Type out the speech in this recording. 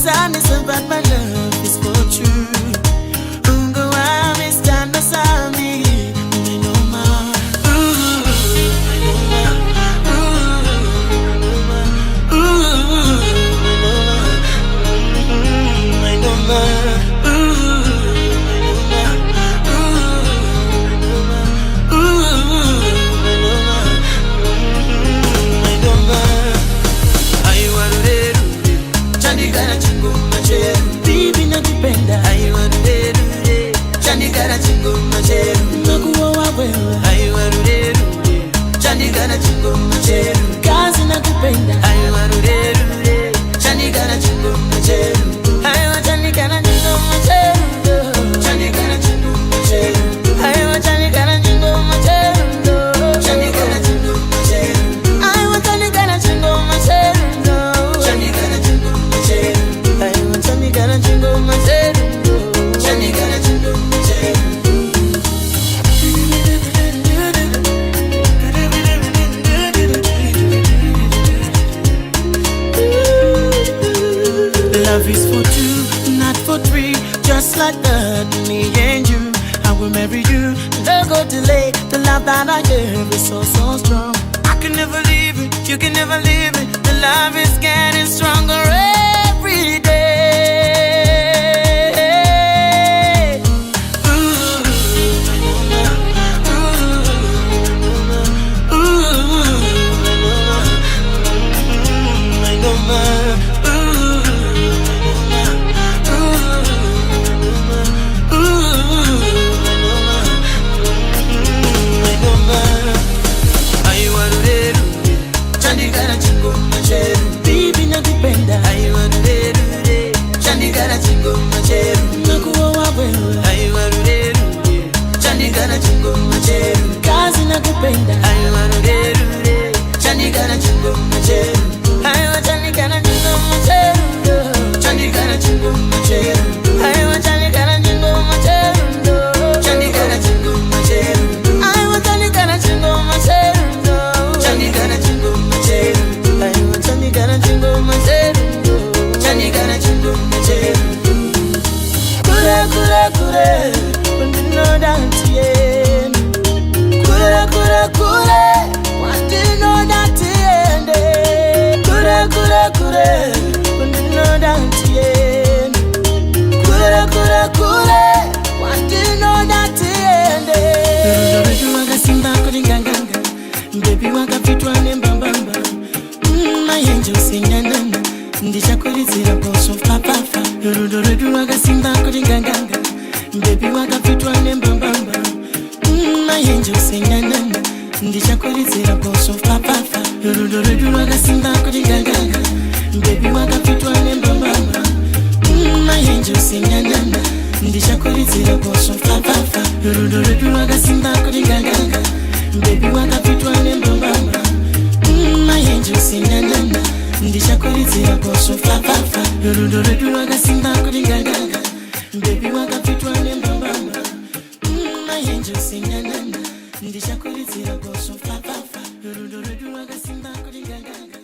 time is about my love is for true. Ungo wa mi stand beside me. Kazi nakupenda ayo warure chanikana chingo macheru ayo chanikana chingo macheru chanikana chingo macheru ayo chanikana chingo macheru chanikana chingo macheru ayo chanikana chingo macheru chanikana chingo macheru ayo chanikana chingo macheru chanikana chingo macheru. Love is for two, not for three. Just like that, me and you, I will marry you. No go delay, the love that I give is so, so strong. I can never leave it, you can never leave it. The love is getting stronger every day. Baby nakupenda ayo warure chanikana chingo macheru nakuwa wewe ayo warure chanikana chingo macheru kazi nakupenda ayo warure chanikana chingo macheru ayo chanikana chingo macheru chanikana chingo macheru ayo chanikana chingo macheru chanikana chingo macheru ayo chanikana chingo macheru chanikana chingo macheru ayo chanikana chingo macheru chanikana chingo macheru kure kure kure wandino dantiye kure kure kure wandino dantiye kure kure kure wandino dantiye kure kure kure wandino dantiye Rudu wagasimba kuringanganga baby wakapitwa nembambamba my angel sinyanana ndichakulizira boso papafa Rudu wagasimba kuringanganga baby wakapitwa nembambamba my angel sinyanana ndichakulizira boso papafa Rudu wagasimba kuringanganga baby wakapitwa nembambamba my angel sinyanana ndichakulizira boso papafa Rudu wagasimba kuringanganga baby wakapitwa nembambamba my angel sinyanana ndichakulizira boso papafa Rudu wagasimba kuringanganga baby wakapitwa nembambamba my angel sinyanana ndichakulizira boso papafa Rudu wagasimba kuringanganga